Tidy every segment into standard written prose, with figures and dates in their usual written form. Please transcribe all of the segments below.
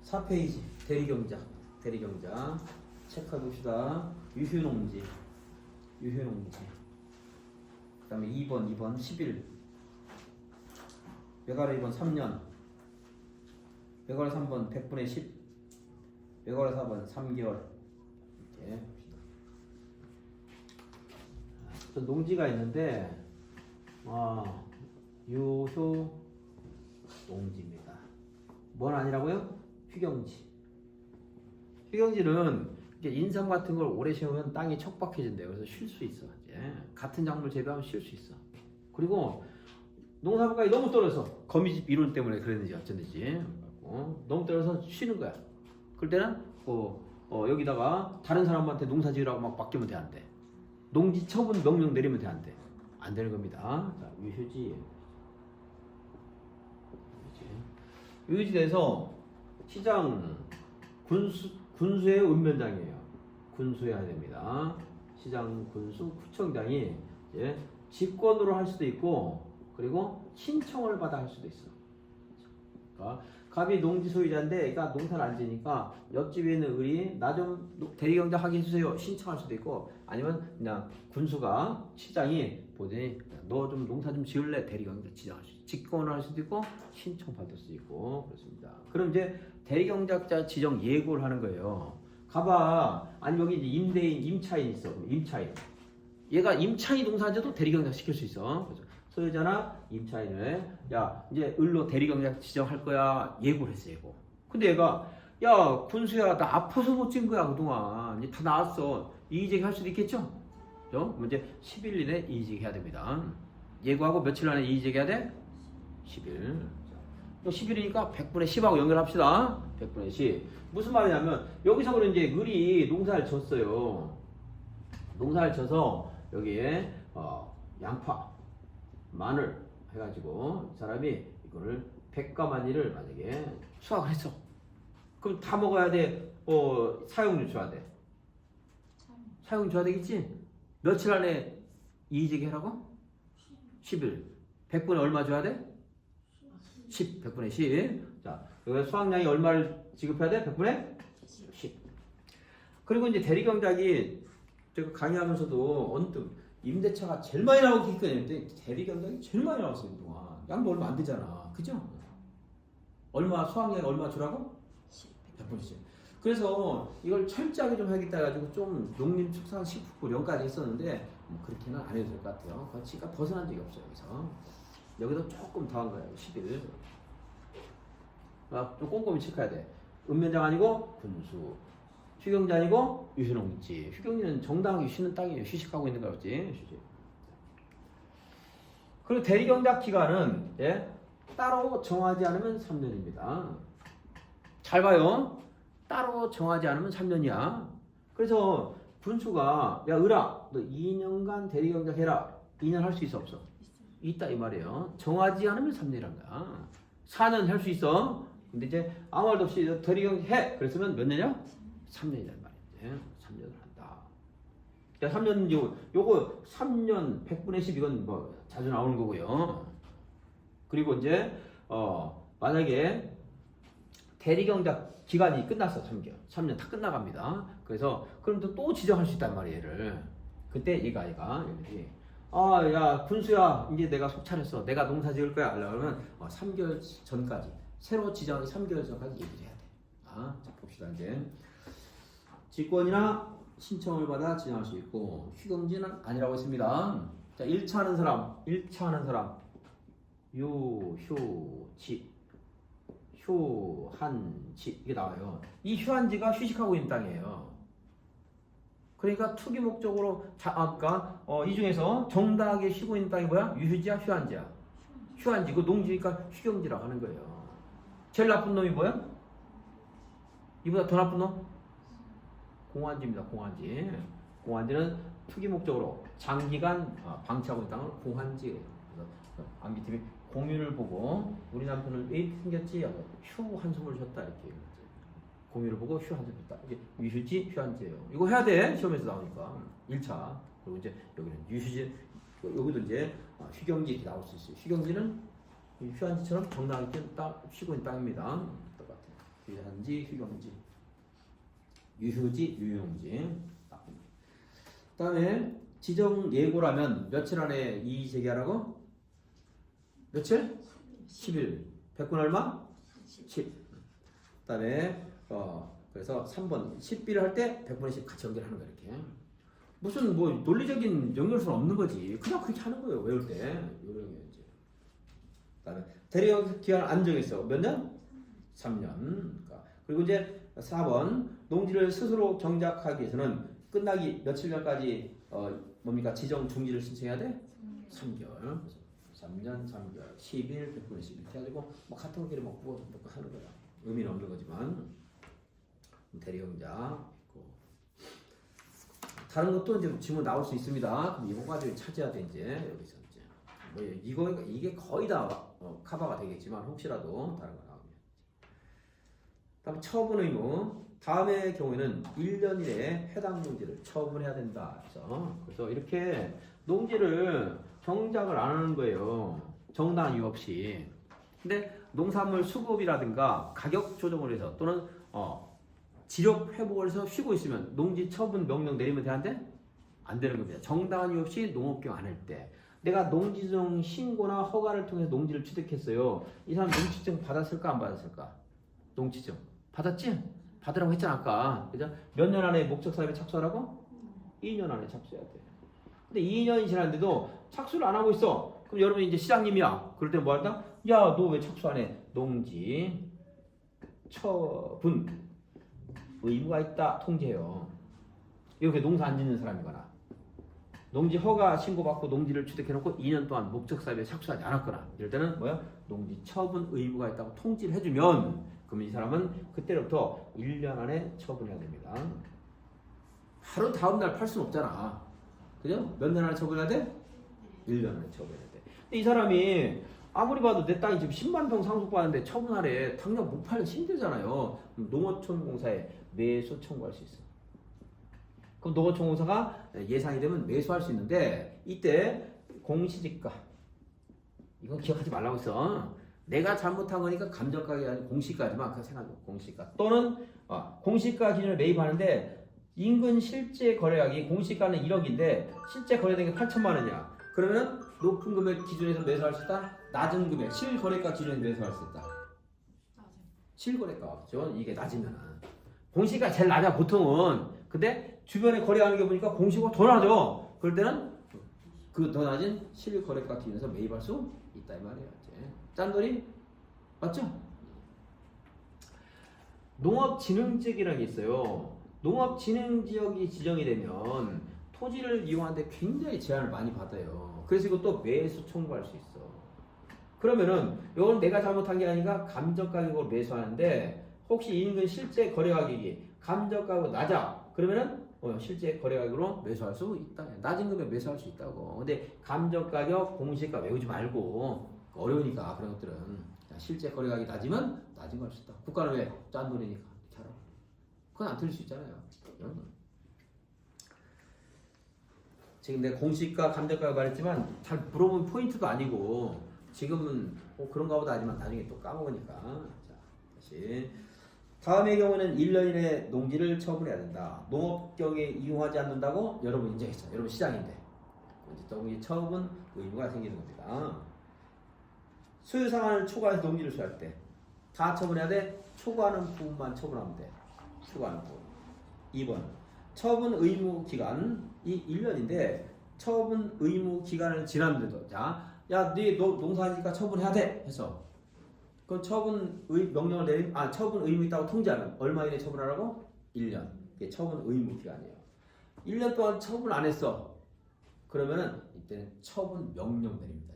4페이지 대리경작. 대리경작 체크해 봅시다. 유휴농지. 유휴농지. 그 다음에 2번 11. 외괄호 2번 3년. 외괄호 3번 100분의 10. 외괄호 4번 3개월. 이렇게 봅시다. 또 농지가 있는데 유휴 농지입니다. 뭔 아니라고요? 휴경지. 휴경지는 이제 인삼 같은 걸 오래 심으면 땅이 척박해진대요. 그래서 쉴 수 있어. 이제 같은 작물 재배하면 쉴 수 있어. 그리고 농사분가이 너무 떨어져서 거미집 이론 때문에 그랬는지 어쩐지 너무 떨어져서 쉬는 거야. 그럴 때는 여기다가 다른 사람한테 농사 지으라고 막 맡기면 돼, 안 돼. 농지 처분 명령 내리면 돼, 안 돼. 안 되는 겁니다. 자, 유휴지. 유휴지에서 시장 군수의 읍면장이에요. 군수해야 됩니다. 시장 군수 구청장이 이제 직권으로 할 수도 있고 그리고 신청을 받아 할 수도 있어. 그러니까 갑이 농지 소유자인데 얘가 농사를 안 지니까 옆집에 있는 을이 나 좀 대리경작 하게 해주세요. 신청할 수도 있고 아니면 그냥 군수가 시장이 보더니 너 좀 농사 좀 지을래? 대리경작 지정할 수 있고 직권을 할 수도 있고 신청받을 수도 있고 그렇습니다. 그럼 이제 대리경작자 지정 예고를 하는 거예요. 가봐. 아니 여기 이제 임대인 임차인 있어. 임차인. 얘가 임차인 농사한테도 대리경작 시킬 수 있어. 그래서 소유자나 임차인을 야 이제 을로 대리경작 지정할 거야 예고를 했어. 예고. 근데 얘가 야 군수야 나 아파서 못 찍은 거야 그동안 이제 다 나왔어. 이의제기 할 수도 있겠죠? 그죠? 이제 10일 이내 이의제기 해야 됩니다. 예고하고 며칠 안에 이의제기 해야 돼? 10일. 10일이니까 100분의 10하고 연결합시다. 100분의 10. 무슨 말이냐면 여기서 그런 이제 을이 농사를 졌어요. 농사를 져서 여기에 양파, 마늘 해가지고 이 사람이 이거를 100가마니를 만약에 수확을 했어. 그럼 다 먹어야 돼? 사용료 줘야 돼? 사용 줘야 되겠지? 며칠 안에 이의제기 하라고? 10일. 100분에 얼마 줘야 돼? 10. 100분의 10. 자, 여기 수확량이 얼마를 지급해야 돼? 100분의 10. 그리고 이제 대리경작이 제가 강의하면서도 언뜻 임대차가 제일 많이 나오기 때문에 대리경작이 제일 많이 나왔어요 그동안. 양도 얼마 안 되잖아, 그죠? 얼마 수확량이 얼마 주라고? 100분의 10. 그래서 이걸 철저하게 좀 하겠다 해가지고 좀 농림축산식품부 0까지 했었는데 뭐 그렇게는 안 해도 될 것 같아요. 그러니까 벗어난 적이 없어요. 여기서 여기도 조금 더 한 거예요. 10일. 좀 꼼꼼히 체크해야 돼. 읍면장 아니고 군수. 휴경지 아니고 유휴농지. 휴경지는 정당하게 쉬는 땅이에요. 휴식하고 있는 거였지. 휴식. 그리고 대리경작 기간은 따로 정하지 않으면 3년입니다. 잘 봐요. 따로 정하지 않으면 3년이야. 그래서 군수가 야 을아 너 2년간 대리경작 해라. 2년 할 수 있어 없어? 있다 이 말이에요. 정하지 않으면 3년이란 거야. 4년 할 수 있어. 근데 이제 아무 말도 없이 대리경작 해. 그랬으면 몇 년이야? 3년이란 말이지. 3년을 한다. 야 3년 요거 3년 100분의 10 이건 뭐 자주 나오는 거고요. 그리고 이제 만약에 대리경작 기간이 끝났어. 3개월. 3년 다 끝나갑니다. 그래서 그럼 또 지정할 수 있단 말이에요. 얘를. 그때 얘가 여기 야 군수야 이제 내가 속 차렸어. 내가 농사 지을 거야. 하려면 3개월 전까지 새로 지정한 3개월 전까지 얘기를 해야 돼. 자 봅시다. 이제 직권이나 신청을 받아 지정할 수 있고 휴경지는 아니라고 했습니다. 자 1차 하는 사람 유휴지 휴한지 이게 나와요. 이 휴한지가 휴식하고 있는 땅이에요. 그러니까 투기 목적으로 그러니까 이 중에서 정당하게 쉬고 있는 땅이 뭐야? 유휴지야 휴한지야? 휴한지. 그 농지니까 휴경지라고 하는 거예요. 제일 나쁜 놈이 뭐야? 이보다 더 나쁜 놈? 공환지입니다. 공환지. 공환지는 투기 목적으로 장기간 방치하고 있는 땅을 공환지. 그래서 안비팀이 공유를 보고 우리 남편은 왜 이렇게 생겼지? 휴 한숨을 쉬었다 이렇게 공유를 보고 휴 한숨을 쉬었다. 이게 유휴지 휴한지예요. 이거 해야 돼 시험에서 나오니까 1차. 그리고 이제 여기는 유휴지 여기도 이제 휴경지 이렇게 나올 수 있어요. 휴경지는 휴한지처럼 정당하게 쉬고 있는 땅입니다. 똑같아요. 유한지, 휴용지, 유휴지, 유용지. 그다음에 지정 예고라면 며칠 안에 이의 제기하라고? 며칠? 10일. 100분 얼마? 10. 그다음에 그래서 3번 10비를 할 때 100분의 10 같이 연결하는 거야 이렇게. 무슨 뭐 논리적인 연결수는 없는 거지. 그냥 그렇게 하는 거예요. 외울 때. 요런 게 이제. 그다음에 대리역 기간 안정했어. 몇 년? 3년. 그러니까. 그리고 이제 4번 농지를 스스로 경작하기 위해서는 끝나기 며칠 전까지 뭡니까? 지정 중지를 신청해야 돼? 3개월. 3년, 3개월, 10일, 100분의 10 이렇게 해가지고 뭐 같은 거끼리 먹고 하는 거야. 의미는 없는 거지만 대리용자. 다른 것도 이제 지문 나올 수 있습니다. 그럼 이거 가지고 찾아야 돼 이제 여기서 이제 뭐 이게 거의 다 커버가 되겠지만 혹시라도 다른 거 나오면. 다음 처분 의무. 다음의 경우에는 1년 이내에 해당 농지를 처분해야 된다. 그래서 이렇게 농지를 경작을 안 하는 거예요. 정당한 이유 없이. 근데 농산물 수급이라든가 가격 조정을 해서 또는 지력 회복을 해서 쉬고 있으면 농지 처분 명령 내리면 되는데 안 되는 겁니다. 정당한 이유 없이 농업경 안 할 때 내가 농지정 신고나 허가를 통해서 농지를 취득했어요. 이 사람 농지증 받았을까 안 받았을까? 농지증 받았지? 받으라고 했잖아 아까. 그죠? 몇 년 안에 목적 사업에 착수하라고? 2년 안에 착수해야 돼. 근데 2년이 지났는데도 착수를 안 하고 있어. 그럼 여러분이 이제 시장님이야. 그럴 때 뭐 한다? 야, 너 왜 착수 안 해? 농지 처분 의무가 있다. 통지해요. 이렇게 농사 안 짓는 사람이거나 농지 허가 신고받고 농지를 취득해놓고 2년 동안 목적 사업에 착수하지 않았거나 이럴 때는 뭐야? 농지 처분 의무가 있다고 통지를 해주면 그럼 이 사람은 그때부터 1년 안에 처분해야 됩니다. 바로 다음날 팔 수는 없잖아. 그죠? 몇 년 안에 처분해야 돼? 1년 안에 처분해야 돼. 근데 이 사람이 아무리 봐도 내 땅이 지금 10만 평 상속받는데 처분하래. 당장 못 팔면 힘들잖아요. 농어촌공사에 매수 청구할 수 있어. 그럼 농어촌공사가 예상이 되면 매수할 수 있는데 이때 공시지가 이건 기억하지 말라고 했어. 내가 잘못한 거니까 감정가격이 아니고 공시가지만 그 생각해. 공시가 또는 공시가 기준을 매입하는데 인근 실제 거래액이 공시가는 1억인데 실제 거래된 게 8천만 원이야. 그러면 높은 금액 기준에서 매수할 수 있다. 낮은 금액 실거래가 기준에서 매수할 수 있다. 실거래가 그죠? 이게 낮으면 공시가 제일 낮아 보통은. 근데 주변에 거래하는 게 보니까 공시가 더 낮아. 그럴 때는 그 더 낮은 실거래가 기준에서 매입할 수 있다 이 말이에요. 짠돌이 맞죠? 농업진흥지역이라는 게 있어요. 농업진흥지역이 지정이 되면 토지를 이용하는데 굉장히 제한을 많이 받아요. 그래서 이것도 매수 청구할 수 있어. 그러면은 이건 내가 잘못한 게 아니라 감정가격으로 매수하는데 혹시 인근 실제 거래가격이 감정가격 낮아. 그러면은 실제 거래가격으로 매수할 수 있다. 낮은 금액 매수할 수 있다고. 근데 감정가격 공시가 외우지 말고 어려우니까 그런 것들은 실제 거래가격이 낮으면 낮은 걸 할 수 있다. 국가는 왜? 짠돌이니까 이렇게 하라고. 그건 안 틀릴 수 있잖아요. 지금 내가 공시가 감정가격 말했지만 잘 물어본 포인트도 아니고 지금은 그런가 보다 하지만 나중에 또 까먹으니까. 자, 다시 다음의 경우는 1년 이내 농지를 처분해야 된다. 농업경에 이용하지 않는다고 여러분 인정했죠. 여러분 시장인데 농지 처분 의무가 생기는 겁니다. 소유 상한을 초과해서 농지를 소유할 때 다 처분해야 돼. 초과하는 부분만 처분하면 돼. 초과하는 부분. 2번 처분 의무 기간이 1년인데 처분 의무 기간을 지났는데도 야 네 농사하니까 처분해야 돼 해서 그 처분 명령을 내린 처분 의무 있다고 통지하면 얼마 이내 처분하라고? 1년. 이게 처분 의무 기간이에요. 1년 동안 처분 안 했어. 그러면은 이때는 처분 명령 내립니다.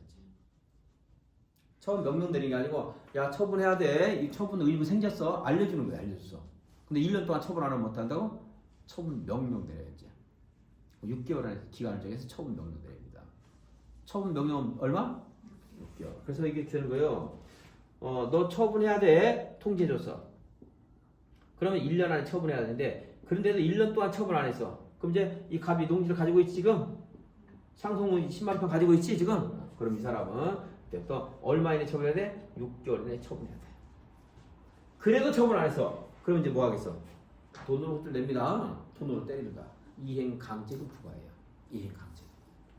처분 명령 내리는 게 아니고 야 처분해야 돼. 이 처분 의무 생겼어. 알려주는 거야. 알려줬어. 근데 1년 동안 처분 안 하면 못한다고? 처분 명령 내려야지. 6개월 안에 기간을 정해서 처분 명령 내립니다. 처분 명령은 얼마? 6개월. 그래서 이게 되는 거예요. 너 처분해야 돼. 통지해줬어. 그러면 1년 안에 처분해야 되는데 그런데도 1년 동안 처분 안 했어. 그럼 이제 이 갑이 농지를 가지고 있지 지금? 상속은 10만 평 가지고 있지 지금? 그럼 이 사람은 그때부터 얼마 이내 처분해야 돼? 6개월 이내 처분해야 돼. 그래도 처분 안 했어. 그러면 이제 뭐 하겠어? 돈으로 헛들 냅니다. 돈으로 때립니다. 이행 강제금 부과해요. 이행 강제.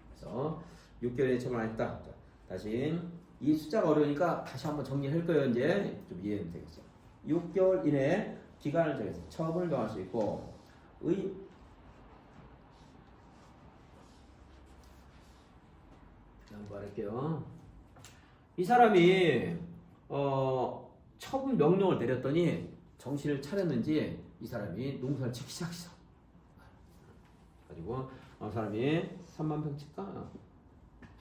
그래서 6개월에 처분 안 했다. 자, 다시 이 숫자가 어려우니까 다시 한번 정리할 거예요. 이제 좀 이해하면 되겠어. 6개월 이내 기간을 정해서 처분을 정할 수 있고 양보할게요. 이 사람이 처분 명령을 내렸더니 정신을 차렸는지 이 사람이 농사를 짓기 시작했어. 가지고 사람이 3만 평 칠까?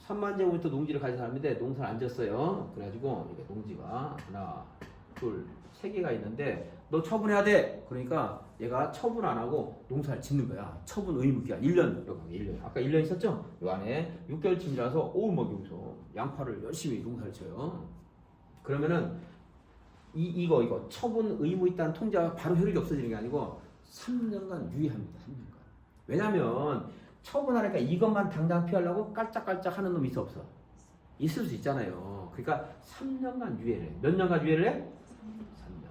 3만 제곱미터 농지를 가진 사람인데 농사를 안 졌어요. 그래가지고 이게 농지가 하나, 둘, 세 개가 있는데 너 처분해야 돼. 그러니까 얘가 처분 안 하고 농사를 짓는 거야. 처분 의무 기간 1년. 여기 1년. 아까 1년 있었죠? 요 안에 6개월쯤이라서 막 여기서 양파를 열심히 농사를 쳐요. 그러면은 이거 처분 의무 있다는 통지가 바로 효력이 없어지는 게 아니고 3년간 유예합니다. 3년간. 왜냐면 처분하니까 이것만 당장 피하려고 깔짝깔짝 하는 놈이 있어 없어? 있을 수 있잖아요. 그러니까 3년간 유예를 해. 몇 년간 유예를 해? 3년.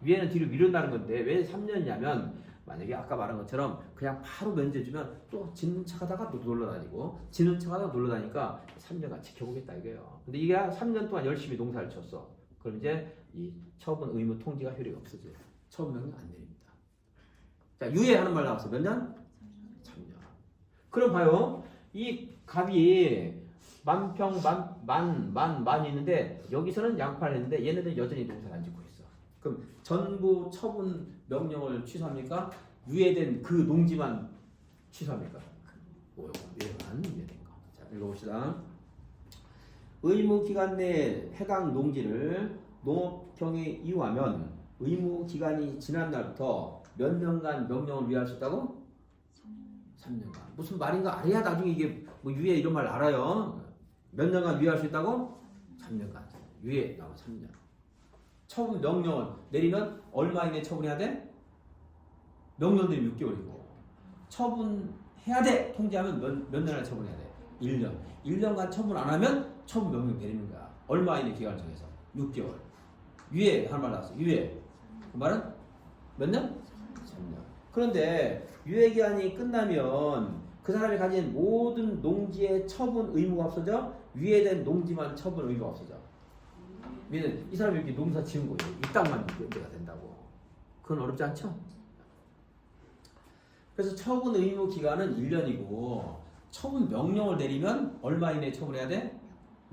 유예는 뒤로 미룬다는 건데 왜 3년이냐면 만약에 아까 말한 것처럼 그냥 바로 면제주면 또 짓는 척 하다가 또 놀러 다니고 짓는 척 하다가 놀러 다니까 3년간 지켜보겠다 이거예요. 근데 이게 3년 동안 열심히 농사를 쳤어. 그럼 이제 이 처분 의무 통지가 효력이 없어져요. 처분 명령 안 내립니다. 자, 유예하는 말 나왔어. 몇 년? 3년. 그럼 봐요. 이 갑이 만평 만이 있는데 여기서는 양파를 했는데 얘네들 여전히 농사를 안 짓고 있어. 그럼 전부 처분 명령을 취소합니까? 유예된 그 농지만 취소합니까? 얘만 유예된 거. 자, 읽어봅시다. 의무기간 내 해당 농지를 농업경에 이용하면 의무기간이 지난 날부터 몇 년간 명령을 유예할 수 있다고? 3년간. 무슨 말인가 알아야 나중에 이게 뭐 유예 이런 말 알아요. 몇 년간 유예할 수 있다고? 3년간. 유예 나와 3년. 처분 명령을 내리면 얼마 이내에 처분해야 돼? 명령 내리면 6개월이고 처분해야 돼! 통지하면 몇 년을 처분해야 돼? 1년. 1년간 처분 안 하면 처분 명령 내리는 거야. 얼마 이내 기간을 정해서? 6개월. 유예 한 말 나왔어. 유예. 그 말은 몇 년? 3년. 그런데 유예 기간이 끝나면 그 사람이 가진 모든 농지의 처분 의무가 없어져? 유예된 농지만 처분 의무가 없어져. 왜냐면 이 사람이 이렇게 농사 지은 거예요. 이 땅만 연대가 된다고. 그건 어렵지 않죠? 그래서 처분 의무 기간은 1년이고 처분 명령을 내리면 얼마 이내에 처분해야 돼?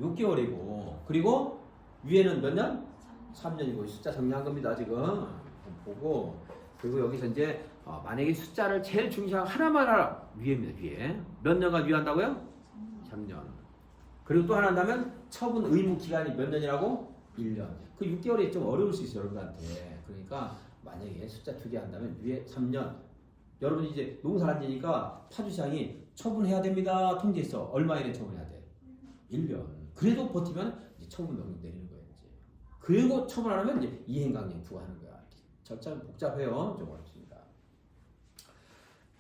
6개월이고 그리고 유예는 몇 년? 3년이고 숫자 정리한 겁니다. 지금 보고 그리고 여기서 이제 만약에 숫자를 제일 중시하고 하나만 알아. 유예입니다. 유예. 몇 년간 유예한다고요? 3년. 그리고 또 하나 한다면 처분 의무 기간이 몇 년이라고? 1년. 그 6개월이 좀 어려울 수 있어요. 여러분한테. 그러니까 만약에 숫자 2개 한다면 유예 3년. 여러분 이제 농사를 안 지니까 파주시장이 처분해야 됩니다. 통지했어. 얼마 이내 처분해야 돼? 1년. 그래도 버티면 이제 처분 명령 내리는 거예요. 이제. 그리고 처분 안 하면 이제 이행강령 부과하는 거야. 절차는 복잡해요. 좀 어렵습니다.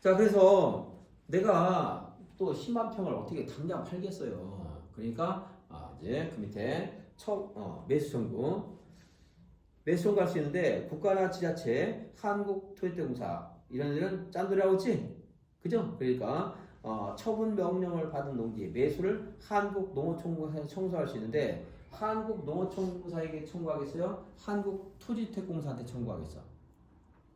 자, 그래서 내가 또 10만 평을 어떻게 당장 팔겠어요. 그러니까 이제 그 밑에 매수 청구 할 수 있는데 국가나 지자체, 한국토지대공사 이런 데는 짠돌이라고 했지? 그죠? 그러니까 처분 명령을 받은 농지 매수를 한국농어청구사에 청구할 수 있는데 한국농어청구사에게 청구하겠어요? 한국토지택공사한테 청구하겠어?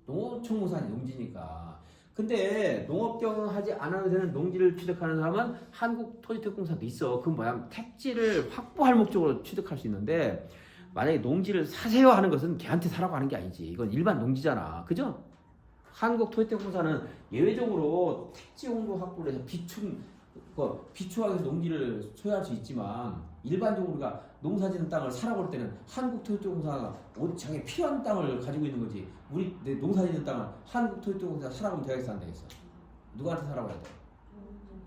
농어청구사는 농지니까. 근데 농업경영하지 않아도 되는 농지를 취득하는 사람은 한국토지택공사도 있어. 그건 뭐야? 택지를 확보할 목적으로 취득할 수 있는데 만약에 농지를 사세요 하는 것은 걔한테 사라고 하는 게 아니지. 이건 일반 농지잖아. 그죠? 한국토지택공사는 예외적으로 택지용도 확보를 해서 비축하기 위해서 농지를 소유할 수 있지만 일반적으로 우리가 농사짓는 땅을 사라고 할 때는 한국토지택공사가 자기 필요한 땅을 가지고 있는 거지. 내 농사짓는 땅을 한국토지택공사 사라고 하면 되겠어 안 되겠어? 누구한테 사라고 해야 돼?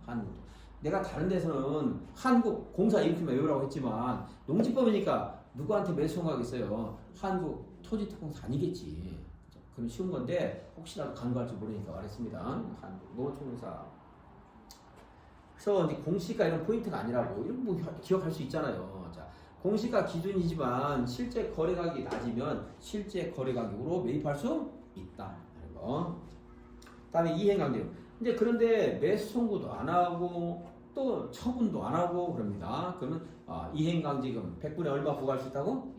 한국. 내가 다른 데서는 한국공사 이름만 외우라고 했지만 농지법이니까 누구한테 매수하겠어요? 한국토지택공사 아니겠지. 그럼 쉬운 건데 혹시라도 간과할지 모르니까 말했습니다. 한국농어청구사. 그래서 이제 공시가 이런 포인트가 아니라고 이런 뭐 기억할 수 있잖아요. 자, 공시가 기준이지만 실제 거래가격이 낮으면 실제 거래가격으로 매입할 수 있다. 하는 거. 다음에 이행강제금. 근데 그런데 매수 청구도 안 하고 또 처분도 안 하고 그럽니다. 그러면 이행강제금 100분에 얼마 부과할 수 있다고?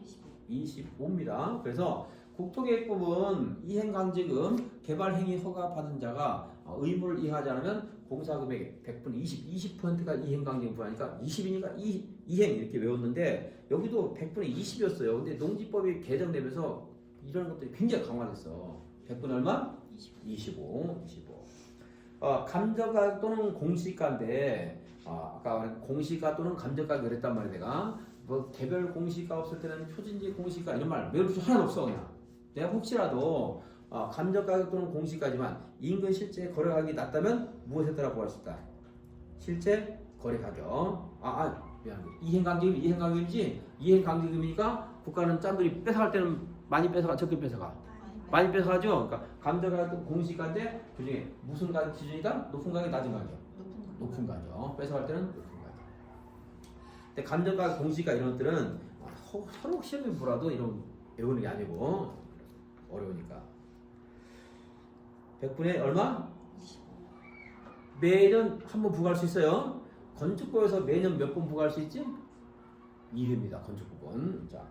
25입니다. 그래서 국토계획법은 이행강제금 개발행위 허가 받은 자가 의무를 이행하지 않으면 공사금액의 100분의 20%가 이행강제금 부과하니까 20이니까 이행 이렇게 외웠는데 여기도 100분의 20이었어요. 근데 농지법이 개정되면서 이런 것들이 굉장히 강화됐어. 100분의 얼마? 25. 감정가격 또는 공시가인데 아까 공시가 또는 감정가격 그랬단 말이야 내가. 뭐 개별 공시가 없을 때는 표준지 공시가 이런 말 외울 수 하나도 없어 그냥. 내가 혹시라도 감정가격 또는 공시가지만 인근 실제 거래가격이 낮다면 무엇에 따라 부과할 수 있다? 실제 거래가격. 미안해. 이행강제금이지. 이행강제금이니까 국가는 짠돌이 뺏어갈 때는 많이 뺏어가, 적게 뺏어가. 많이 뺏어가죠. 그러니까 감정가격 공시가인데 그중에 무슨 가격 기준이다? 높은 가격, 낮은 가격. 높은 가격. 뺏어갈 때는 높은 가격. 근데 감정가격 공시가 이런 것들은 서로 시험에 보라도 이런 외우는 게 아니고 어려우니까. 100분의 얼마? 25. 매년 한 번 부과할 수 있어요. 건축법에서 매년 몇 번 부과할 수 있지? 2회입니다. 건축법은. 자,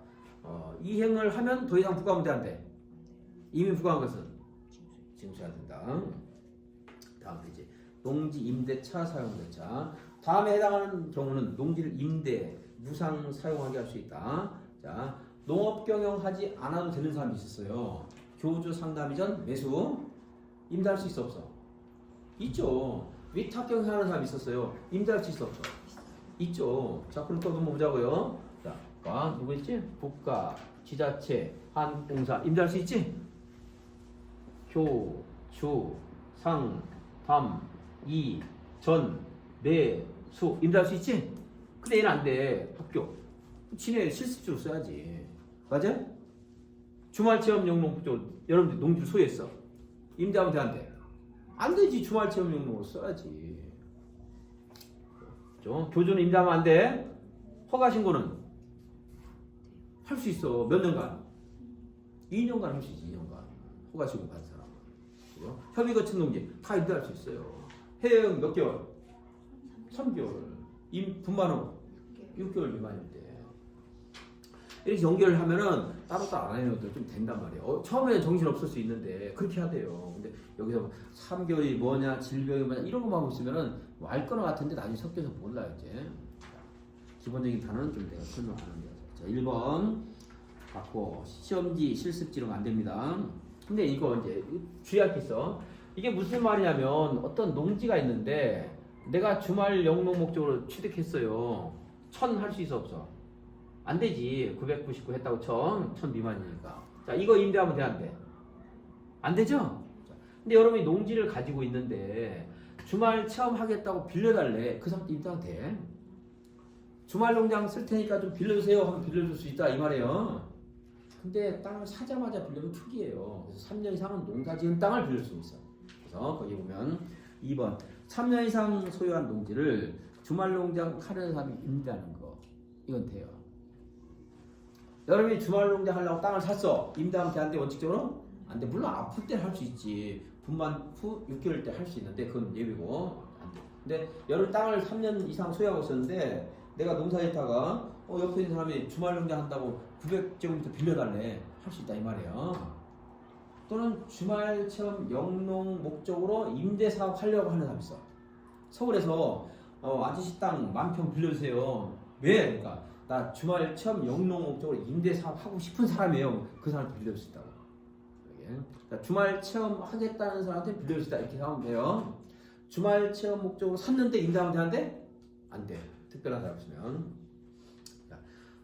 이행을 하면 더 이상 부과하면 돼, 안 돼? 이미 부과한 것은 징수해야 된다. 다음 페이지. 농지 임대차 사용대차. 다음에 해당하는 경우는 농지를 임대, 무상 사용하게 할 수 있다. 자, 농업 경영하지 않아도 되는 사람이 있었어요. 교주 상담 이전 매수 임대할 수 있어 없어? 있죠. 위탁 경영하는 사람이 있었어요. 임대할 수 있어 없어? 있죠. 자, 그럼 또 넘어보자고요. 자, 누구 있지? 국가, 지자체, 한공사 임대할 수 있지? 교, 주, 상, 담, 이, 전, 매, 수 임대할 수 있지? 근데 얘는 안 돼. 학교. 진해 실습주로 써야지. 맞아? 주말체험 영농국적으로 여러분들 농지를 소유했어. 임대하면 돼, 안 돼? 안 되지. 주말체험 영농으로 써야지. 그렇죠? 교주는 임대하면 안 돼. 허가신고는 할 수 있어. 몇 년간? 2년간 할 수 있지. 2년간. 허가신고 받은 사람. 그렇죠? 협의 거친 농지 다 임대할 수 있어요. 해외여행 몇 개월? 3개월. 분만 후 6개월 미만일 때. 이렇게 연결을 하면은 따로따로 안 하는 것도 좀 된단 말이에요. 처음에는 정신 없을 수 있는데 그렇게 하대요. 근데 여기서 3개월이 뭐냐, 질병이 뭐냐 이런 것만 하고 있으면은 알 거는 같은데 나중에 섞여서 몰라 이제. 기본적인 단어는 좀 내가 설명하는 거예요. 자, 1번 갖고 시험지, 실습지는 안 됩니다. 근데 이거 이제 주의할 게 있어. 이게 무슨 말이냐면 어떤 농지가 있는데 내가 주말 영농 목적으로 취득했어요. 1000 할 수 있어 없어? 안 되지. 999 했다고 1000 미만이니까. 자, 이거 임대하면 돼, 안 돼? 안 되죠? 자, 근데 여러분이 농지를 가지고 있는데 주말 체험하겠다고 빌려달래. 그 상태 임대하면 돼. 주말 농장 쓸 테니까 좀 빌려주세요 하면 빌려줄 수 있다 이 말이에요. 근데 땅을 사자마자 빌려면 투기예요. 그래서 3년 이상은 농사 지은 땅을 빌릴 수 있어. 그래서 거기 보면 2번 3년 이상 소유한 농지를 주말 농장 하려는 사람이 임대하는 거. 이건 돼요. 여러분이 주말 농장 하려고 땅을 샀어. 임대하면 돼, 안 돼? 원칙적으로? 안 돼. 물론 아플 때 할 수 있지. 분만 후 6개월 때 할 수 있는데 그건 예외고 안 돼. 근데 여러분 땅을 3년 이상 소유하고 있었는데 내가 농사짓다가 옆에 있는 사람이 주말 농장 한다고 900제곱미터 빌려달래. 할 수 있다 이 말이에요. 또는 주말 체험 영농 목적으로 임대 사업 하려고 하는 사람이 있어. 서울에서 아저씨 땅 10,000평 빌려주세요. 왜? 그러니까 나 주말 체험 영농 목적으로 임대 사업 하고 싶은 사람이에요. 그 사람한테 빌려줄 수 있다고. 그러니까 주말 체험 하겠다는 사람한테 빌려줄 수 있다 이렇게 생각하면 돼요. 주말 체험 목적으로 샀는데 임대하면 되는데 안 돼. 특별한 사람 있으면.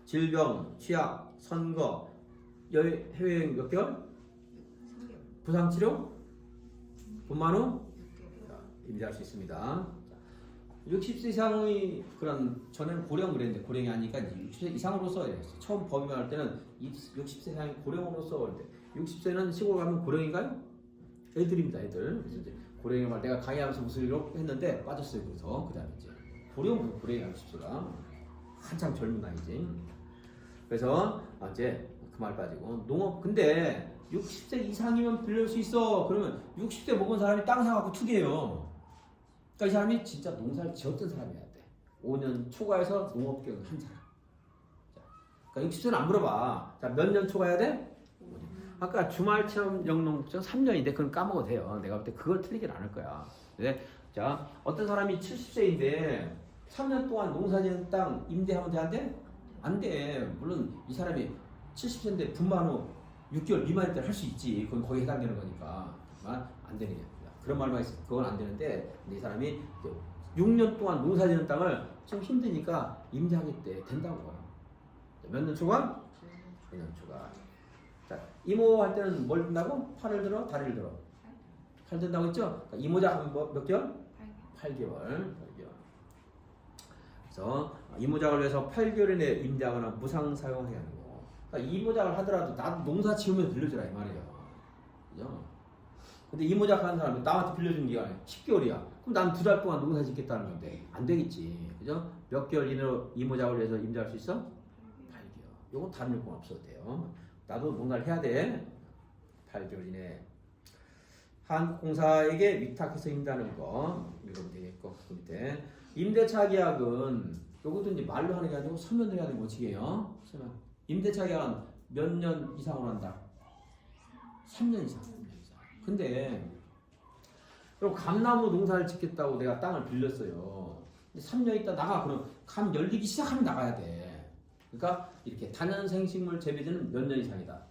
질병, 취약, 선거, 해외여행 몇 개월? 부상치료? 분만 후? 임대할 수 있습니다. 60세 이상의 그런 전에는 고령 그랬는데 고령이 아니니까 60세 이상으로 써야 돼요. 처음 법위할 때는 60세 이상의 고령으로 써야 돼. 60세는 시골 가면 고령인가요? 애들입니다, 애들. 그래서 이제 고령이 말 내가 강의하면서 무슨 일로 했는데 빠졌어요. 그래서 그다음에 이제 고령이 60세가 한창 젊은 나이지. 그래서 이제 그 말 빠지고 농업 근데 60세 이상이면 빌릴 수 있어. 그러면 60세 먹은 사람이 땅 사갖고 투기해요. 그러니까 이 사람이 진짜 농사를 지었던 사람이어야 돼. 5년 초과해서 농업 경영 한 사람. 자, 그러니까 60세는 안 물어봐. 자, 몇 년 초과해야 돼? 아까 주말 체험 영농증 3년인데 그건 까먹어도 돼요. 내가 볼 때 그걸 틀리진 않을 거야. 근데 자, 어떤 사람이 70세인데 3년 동안 농사지은 땅 임대하면 돼? 안 돼? 안 돼. 물론 이 사람이 70세인데 분만 후 6개월 미만일 때 할 수 있지. 그건 거기에 해당되는 거니까. 안 되는 거야. 그런 말만 있어. 그건 안 되는데 이 사람이 6년 동안 농사지는 땅을 좀 힘드니까 임대하겠대. 된다고. 몇 년 초과? 5년 초과. 자, 이모 할 때는 뭘 든다고? 팔을 들어? 다리를 들어? 팔 든다고 했죠? 그러니까 이모작 하면 몇 개월? 8개월. 그래서 이모작을 위해서 8개월 이내에 임대하거나 무상 사용하게 하는 거. 그러니까 이모작을 하더라도 나도 농사 지으면서 빌려주라 이 말이에요. 그죠? 근데 이모작 하는 사람이 남한테 빌려주는 기간이 10개월이야. 그럼 난 2달 동안 농사 짓겠다는 건데 안 되겠지. 그죠? 몇 개월 이내로 이모작을 위해서 임대할 수 있어? 8개월. 요건 다른 요건 없어도 돼요. 나도 뭔가를 해야 돼. 8개월 이내. 한국공사에게 위탁해서 임대하는 거 읽으면 되겠고 그 밑에 임대차 계약은 요것도 이제 말로 하는 게 아니고 서면으로 해야 되는 원칙이에요. 서면. 임대차 계약은 몇 년 이상으로 한다? 3년 이상. 근데 그럼 감나무 농사를 짓겠다고 내가 땅을 빌렸어요. 3년 있다 나가. 그럼 감 열리기 시작하면 나가야 돼. 그러니까 이렇게 단연생식물 재배지는 몇 년 이상이다?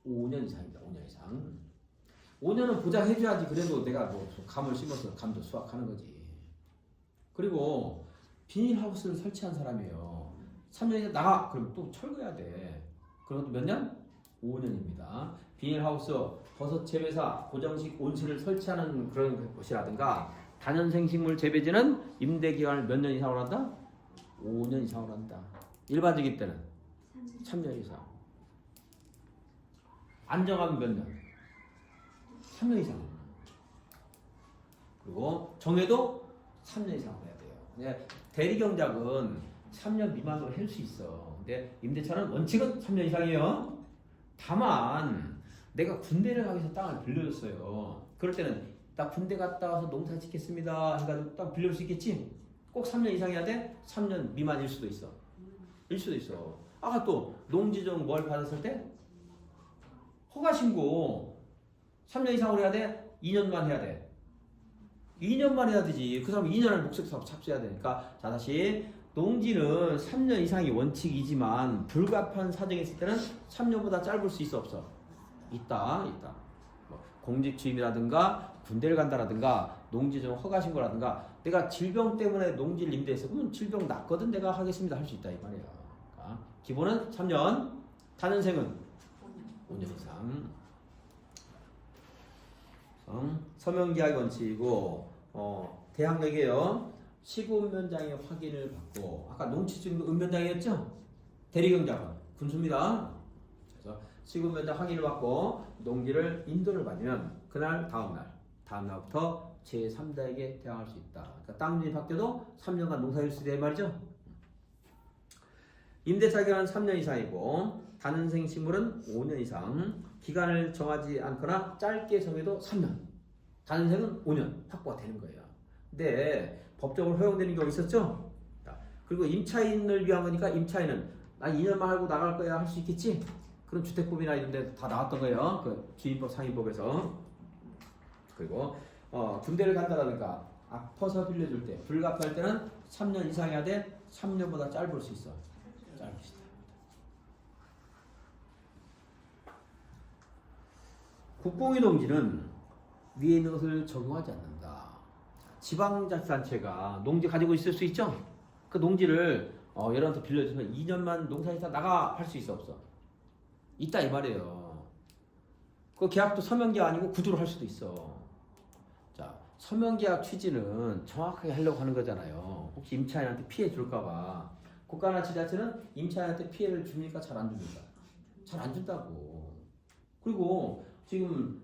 5년 이상이다. 5년 이상. 5년은 보장해줘야지. 그래도 내가 뭐 감을 심어서 감도 수확하는 거지. 그리고 비닐하우스를 설치한 사람이에요. 3년이 나가. 그럼 또 철거해야 돼. 그것도 몇 년? 5년입니다. 비닐하우스, 버섯 재배사, 고정식 온실을 설치하는 그런 곳이라든가 단연생식물 재배지는 임대기간을 몇 년 이상으로 한다? 5년 이상으로 한다. 일반적일 때는 3년 이상. 안정하면 몇 년? 3년 이상. 그리고 정해도 3년 이상으로 해야 돼요. 근데 대리경작은 3년 미만으로 할 수 있어. 근데 임대차는 원칙은 3년 이상이에요. 다만 내가 군대를 가기 위해서 땅을 빌려줬어요. 그럴 때는 나 군대 갔다 와서 농사 짓겠습니다 해가지고 땅 빌려줄 수 있겠지? 꼭 3년 이상이어야 돼? 3년 미만일 수도 있어. 일 수도 있어. 아까 또 농지정 뭘 받았을 때? 허가신고 3년 이상으로 해야 돼? 2년만 해야 돼? 2년만 해야 되지. 그 사람 2년을 목적사업 착수해야 되니까. 자, 다시 농지는 3년 이상이 원칙이지만 불가피한 사정이 있을 때는 3년보다 짧을 수 있어 없어? 있다. 뭐 공직주임이라든가 군대를 간다라든가 농지정 허가신고라든가 내가 질병 때문에 농지를 임대했어. 그러면 질병 났거든 내가 하겠습니다 할 수 있다 이 말이야. 그러니까 기본은 3년, 단연생은 5년 이상. 서명계약 원칙이고 대항력이에요. 시군면장의 확인을 받고 아까 농지증 읍면장이었죠? 대리경작은 군수입니다. 그래서 시군면장 확인을 받고 농지를 인도를 받으면 그날 다음 날부터 제3자에게 대항할 수 있다. 그러니까 땅주인이 바뀌어도 3년간 농사일 수 있다 이 말이죠. 임대차 기간은 3년 이상이고 단연생 식물은 5년 이상. 기간을 정하지 않거나 짧게 정해도 3년. 단연생은 5년 확보가 되는 거예요. 근데 법적으로 허용되는 경우 있었죠? 그리고 임차인을 위한 거니까 임차인은 나 2년만 하고 나갈 거야 할 수 있겠지? 그런 주택법이나 이런 데 다 나왔던 거예요. 그 주임법 상임법에서. 그리고 군대를 간다라든가 아파서 빌려줄 때 불가피할 때는 3년 이상 해야 돼. 3년보다 짧을 수 있어. 짧을 수 있다. 국공유 농지는 위에 있는 것을 적용하지 않는다. 지방자치단체가 농지 가지고 있을 수 있죠? 그 농지를 여러분한테 빌려줘서 2년만 농사에서 나가 할 수 있어 없어? 있다 이 말이에요. 그 계약도 서명계약 아니고 구두로 할 수도 있어. 자, 서명계약 취지는 정확하게 하려고 하는 거잖아요. 혹시 임차인한테 피해 줄까봐. 국가나 지자체는 임차인한테 피해를 줍니까? 잘 안 줍니까? 잘 안 준다고. 그리고 지금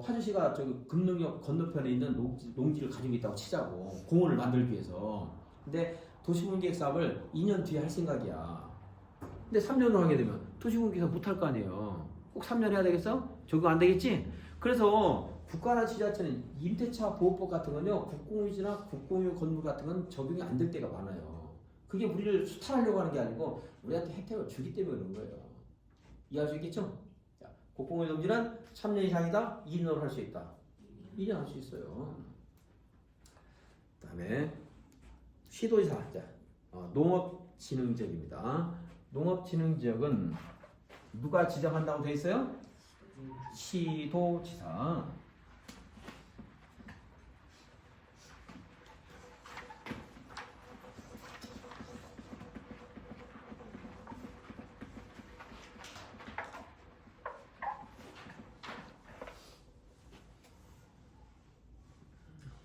파주시가 저기 금능역 건너편에 있는 농지를 가지고 있다고 치자고. 공원을 만들기 위해서. 근데 도시분계획 사업을 2년 뒤에 할 생각이야. 근데 3년으로 하게 되면 도시공기사 못할 거 아니에요. 꼭 3년 해야 되겠어? 적용 안 되겠지? 그래서 국가나 지자체는 임대차 보호법 같은 건요, 국공유지나 국공유 건물 같은 건 적용이 안 될 때가 많아요. 그게 우리를 수탈하려고 하는 게 아니고 우리한테 혜택을 주기 때문에 그런 거예요. 이해할 수 있겠죠? 자, 국공유 농지는 3년 이상이다, 2년으로 할 수 있다. 2년 할 수 있어요. 그 다음에 시도지사, 자, 농업진흥지역입니다. 농업진흥지역은 누가 지정한다고 되어 있어요? 시도지사.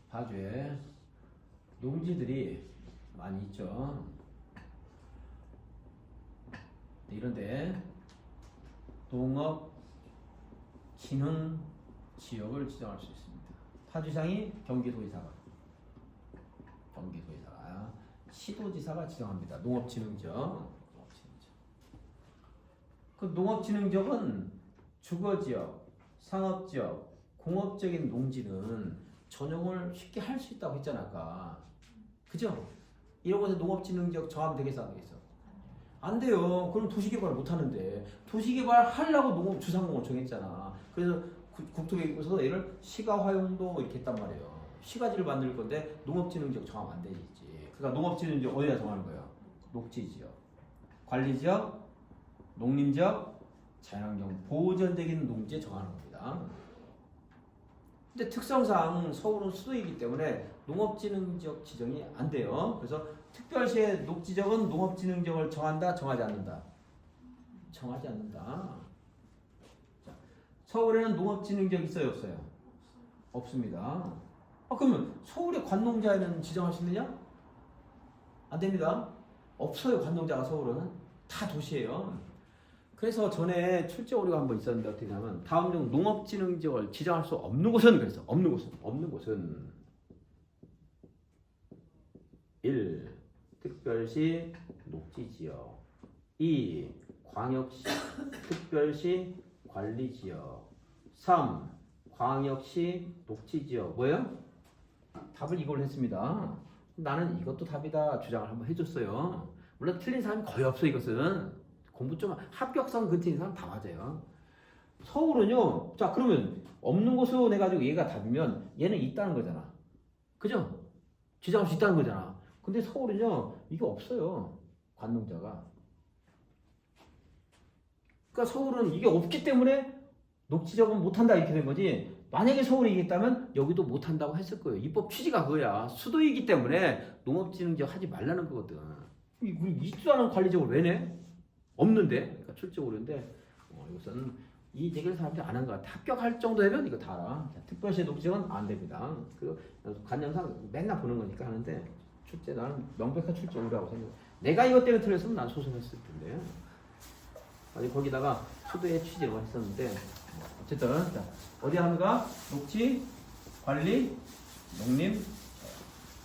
파주에 농지들이 많이 있죠. 이런데 농업진흥지역을 지정할 수 있습니다. 파주시장이 경기도지사가, 시도지사가 지정합니다. 농업진흥지역. 그 농업진흥지역은 주거지역, 상업지역, 공업적인 농지는 전용을 쉽게 할 수 있다고 했잖아 아까. 그죠? 이런 곳에 농업진흥지역 정하면 되겠어 안 되겠어? 안 돼요. 그럼 도시개발 못 하는데. 도시개발 하려고 농업주상공을 정했잖아. 그래서 국토교육부에서 얘를 시가화용도 이렇게 했단 말이에요. 시가지를 만들 건데 농업진흥지역 정하면 안 되지. 그러니까 농업진흥지역 어디다 정하는 거예요? 녹지지역, 관리지역, 농림지역, 자연환경 보전적인 농지에 정하는 겁니다. 근데 특성상 서울은 수도이기 때문에 농업진흥지역 지정이 안 돼요. 그래서 특별시의 녹지적은 농업진흥지역을 정한다, 정하지 않는다? 정하지 않는다. 자, 서울에는 농업진흥지역 있어요, 없어요? 없습니다. 그러면 서울의 관농자에는 지정할 수 있느냐? 안 됩니다. 없어요, 관농자가 서울은. 다 도시예요. 그래서 전에 출제 오류가 한번 있었는데 어떻게 하면 다음 중 농업진흥지역을 지정할 수 없는 곳은 그래서 없는 곳은 1. 특별시 녹지지역 2. 광역시 특별시 관리지역 3. 광역시 녹지지역. 뭐예요? 답을 이걸로 했습니다. 나는 이것도 답이다 주장을 한번 해줬어요. 물론 틀린 사람이 거의 없어. 이것은 공부 좀 합격성 근처인 사람 다 맞아요. 서울은요, 자 그러면 없는 곳으로 내가지고 얘가 답이면 얘는 있다는 거잖아. 그죠? 지정할 수 있다는 거잖아. 근데 서울은요, 이게 없어요. 관농자가. 그러니까 서울은 이게 없기 때문에 녹지적은 못한다 이렇게 된 거지. 만약에 서울이 이겼다면 여기도 못한다고 했을 거예요. 입법 취지가 그거야. 수도이기 때문에 농업진흥지역 하지 말라는 거거든. 있지도 않은 관리적으로 왜 내? 없는데. 그러니까 출제 오류인데 이것은 이 얘기를 사람들이 안 한 것 같아. 합격할 정도 되면 이거 다 알아. 특별시 녹지역은 안 됩니다. 그 관념상 맨날 보는 거니까 하는데 출제 나는 명백한 출제 오류라고 생각해. 내가 이것 때문에 틀렸으면 난 소송했을 텐데. 아니 거기다가 수도의 취지로 했었는데 어쨌든 자, 어디 하는가? 녹지, 관리, 농림.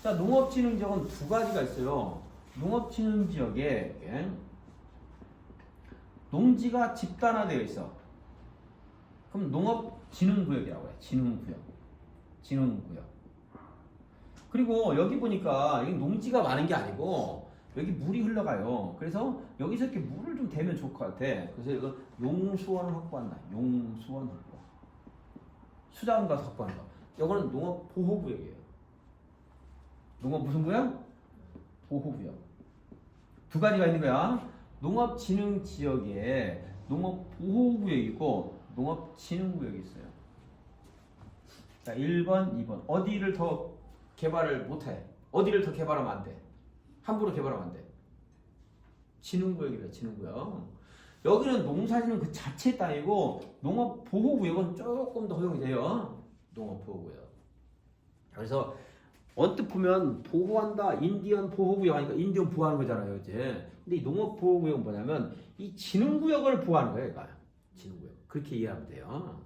자, 농업진흥지역은 두 가지가 있어요. 농업진흥지역에 농지가 집단화되어 있어. 그럼 농업진흥구역이라고 해. 진흥구역. 그리고 여기 보니까 여기 농지가 많은 게 아니고 여기 물이 흘러가요. 그래서 여기서 이렇게 물을 좀 대면 좋을 것 같아. 그래서 이거 용수원을 확보한다. 용수원 확보. 수자원 가서 확보하는 거. 이거는 농업보호구역이에요. 농업 무슨 구역? 보호구역. 두 가지가 있는 거야. 농업진흥지역에 농업보호구역이 있고 농업진흥구역이 있어요. 자, 1번, 2번. 어디를 더 개발을 못해? 어디를 더 개발하면 안 돼? 함부로 개발하면 안 돼. 진흥구역이래, 진흥구역. 여기는 농사짓는 그 자체 땅이고 농업보호구역은 조금 더 허용이 돼요. 농업보호구역. 그래서 언뜻 보면 보호한다, 인디언 보호구역 하니까 인디언 보호하는 거잖아요, 이제. 근데 이 농업보호구역은 뭐냐면 이 진흥구역을 보호하는 거예요, 얘가. 진흥구역. 그렇게 이해하면 돼요.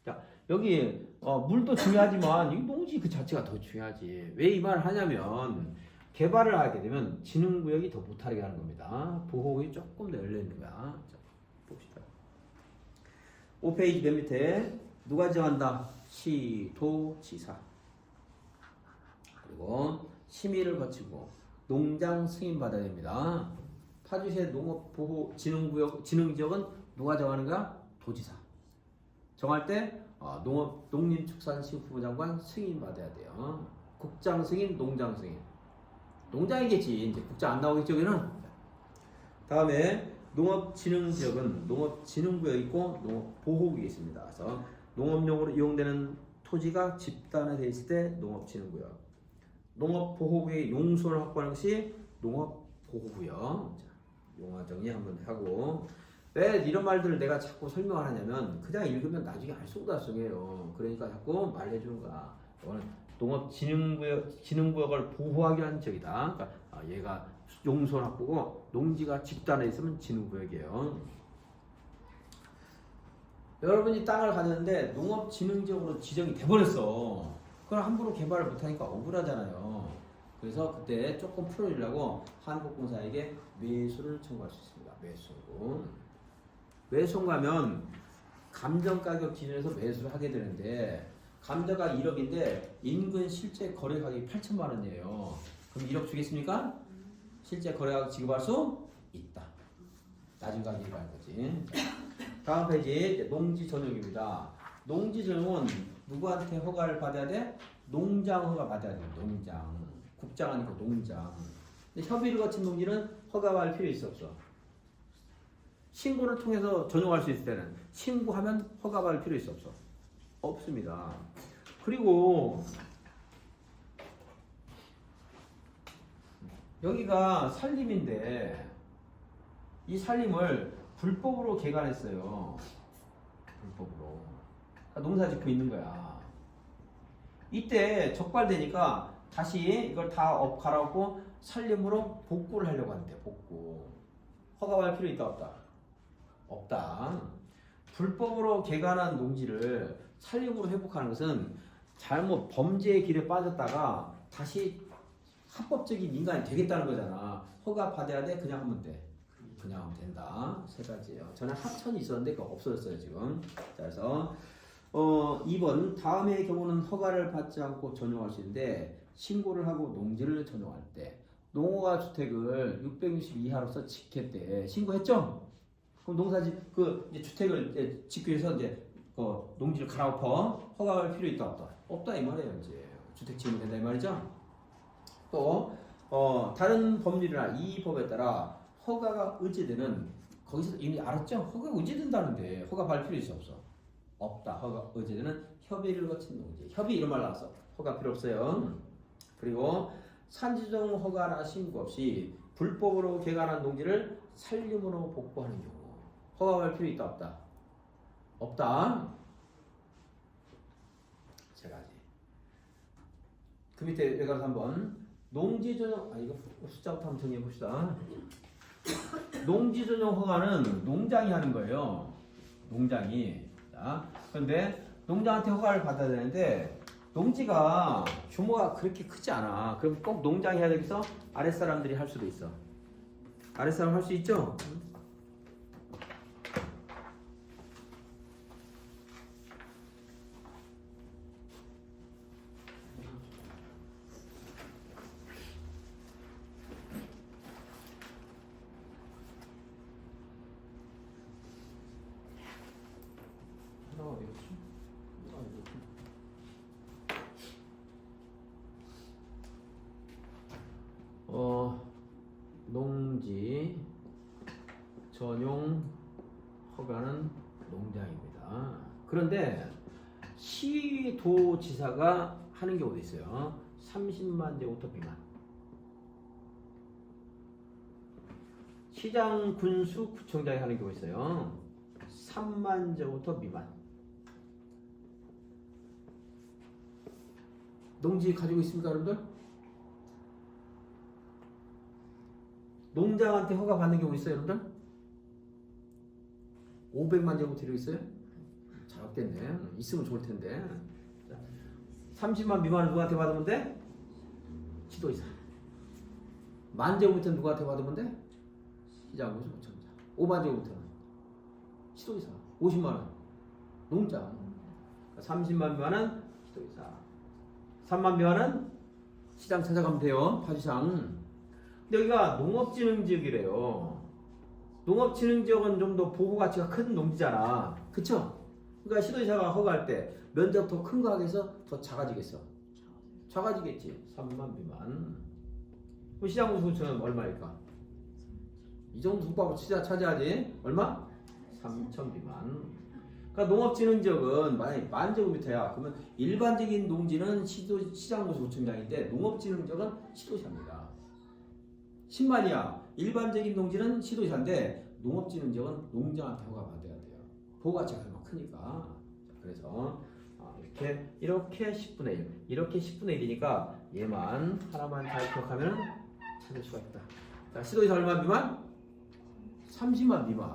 자, 여기 물도 중요하지만 이 농지 그 자체가 더 중요하지. 왜 이 말을 하냐면 개발을 하게 되면 지능구역이 더 못하게 하는 겁니다. 보호구역이 조금 더 열려 있는 거야. 자, 봅시다. 5페이지 맨 밑에 누가 정한다? 시도지사. 그리고 심의를 거치고 농장 승인 받아야 됩니다. 파주시의 농업보호진흥지역은 누가 정하는가? 도지사. 정할 때 농림축산식품부 장관 승인 받아야 돼요. 국장 승인, 농장 승인. 농장이겠지. 이제 국장 안 나오겠죠, 여기는. 다음에 농업진흥지역은 농업진흥구역이 있고 농업보호구역이 있습니다. 그래서 농업용으로 이용되는 토지가 집단화되어 있을 때 농업진흥구역. 농업보호구역의 용소를 확보하는 것이 농업보호구역. 자, 용어 정리 한번 하고. 왜 이런 말들을 내가 자꾸 설명을 하냐면 그냥 읽으면 나중에 알 수가 없어요. 그러니까 자꾸 말해주는 거야. 이거는 농업진흥구역을 보호하기 위한 지역이다. 그러니까 얘가 용소를 확보고 농지가 집단에 있으면 진흥구역이에요. 여러분이 땅을 가졌는데 농업진흥지역으로 지정이 돼버렸어. 그걸 함부로 개발을 못하니까 억울하잖아요. 그래서 그때 조금 풀어주려고 한국공사에게 매수를 청구할 수 있습니다. 매수 청구하면 감정가격 기준에서 매수를 하게 되는데 감정가 1억인데 인근 실제 거래 가격이 8천만 원이에요. 그럼 1억 주겠습니까? 실제 거래가격 지급할 수 있다. 낮은 가격이 갈 거지. 다음 페이지 농지 전용입니다. 농지 전용은 누구한테 허가를 받아야 돼? 농장 허가 받아야 돼. 농장. 국장 아니고 농장. 근데 협의를 거친 농지는 허가받을 필요 있어 없어? 신고를 통해서 전용할 수 있을 때는 신고하면 허가받을 필요 있어 없어? 없습니다. 그리고 여기가 산림인데 이 산림을 불법으로 개간했어요. 불법으로. 농사 짓고 있는 거야. 이때 적발되니까 다시 이걸 다 갈아엎고 산림으로 복구를 하려고 하는데 복구. 허가할 필요 있다 없다? 없다. 불법으로 개간한 농지를 산림으로 회복하는 것은 잘못 범죄의 길에 빠졌다가 다시 합법적인 인간이 되겠다는 거잖아. 허가 받아야 돼? 그냥 하면 돼? 그냥 하면 된다. 세 가지예요. 전에 합천이 있었는데 그거 없어졌어요 지금. 자, 그래서 2번 다음의 경우는 허가를 받지 않고 전용할 수 있는데 신고를 하고 농지를 전용할 때 농어가 주택을 660 이하로서 짓겠대. 신고했죠? 그럼 농사지 이제 주택을 이제 짓기 위해서 이제 농지를 갈아엎어 허가할 필요 있다 없다? 없다 이 말이에요. 이제 주택 지으면 된다 이 말이죠. 또 다른 법률이나 이 법에 따라 허가가 의제되는 거기서 이미 알았죠? 허가가 의제된다는데 허가 받을 필요 있어 없어? 없다. 허가 의제되는 협의를 거친 농지. 협의 이런 말 나왔어. 허가 필요 없어요. 그리고 산지정 허가나 신고 없이 불법으로 개간한 농지를 산림으로 복구하는 경우 허가할 필요 있다 없다? 없다. 세 가지. 그 밑에 여기 가서 한번 농지 전용 이거 숫자부터 한번 정리해 봅시다. 농지 전용 허가는 농장이 하는 거예요. 농장이. 자, 그런데 농장한테 허가를 받아야 되는데 농지가 규모가 그렇게 크지 않아. 그럼 꼭 농장이 해야 되겠어? 아랫사람들이 할 수도 있어. 아랫사람 할 수 있죠? 농지 전용 허가는 농장입니다. 그런데 시도지사가 하는 경우도 있어요. 30만 제곱미터 미만. 시장, 군수, 구청장이 하는 경우 있어요. 3만 제곱미터 미만. 농지 가지고 있습니까, 여러분들? 농장한테 허가 받는 경우 있어요, 여러분들? 500만 제곱미터 있어요? 잘 없겠네. 있으면 좋을 텐데. 30만 미만을 누구한테 받으면 돼? 지도이사. 만제곱미터는 누구한테 받으면 돼? 시장군수 구청장. 5만제곱미터는 시도지사. 50만원 농장. 30만 미만은 시도지사. 3만 미만은 시장 찾아가면 돼요. 파주시장. 근데 여기가 농업진흥지역이래요. 농업진흥지역은 좀 더 보호 가치가 큰 농지잖아. 그쵸? 그러니까 시도지사가 허가할 때 면적 더 큰 거 하겠어? 더 작아지겠어? 작아지겠지. 3만 미만. 그럼 시장군수구청은 얼마일까? 이 정도 국밥을 차지하지. 얼마? 3천 미만. 그러니까 농업진흥지역은 만약에 만제곱미터야. 그러면 일반적인 농지는 시장군수구청장인데 농업진흥지역은 시도지사입니다. 10만이야. 일반적인 농지는 시도지사인데 농업진흥지역은 농장한테 허가받아야 돼요. 보호가치가 얼마나 크니까. 그래서 이렇게 10분의 1 이렇게 10분의 1이니까 얘만 하나만 잘 기억하면 찾을 수가 있다. 자, 시도지사 얼마 미만? 30만 미만.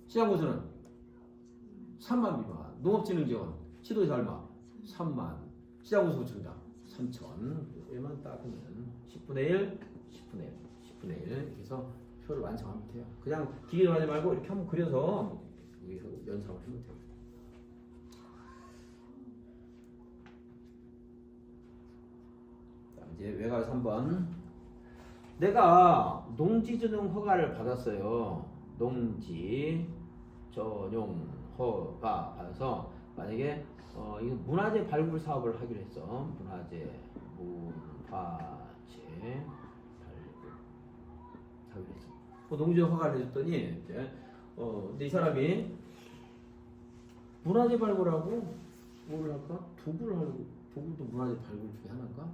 시장군수는 3만 미만. 농업진흥지역은 시도지사 얼마? 3만. 시장군수구청장 3천. 얘만 따으면 10분의 1 10분의 1 10분의 1 이렇게 해서 표를 완성하면 돼요. 그냥 기계로 하지 말고 이렇게 한번 그려서 여기서 연상을 하면 돼요. 자, 이제 외곽 3번. 내가 농지전용 허가를 받았어요. 농지 전용 허가 받아서 만약에 이거 문화재 발굴 사업을 하기로 했어. 문화재 발굴 하기로 했어. 농지전용 허가를 해줬더니 이제 근데 이 사람이 문화재 발굴하고 뭘 할까? 도구를 하고 도구도 문화재 발굴 중에 하나인가?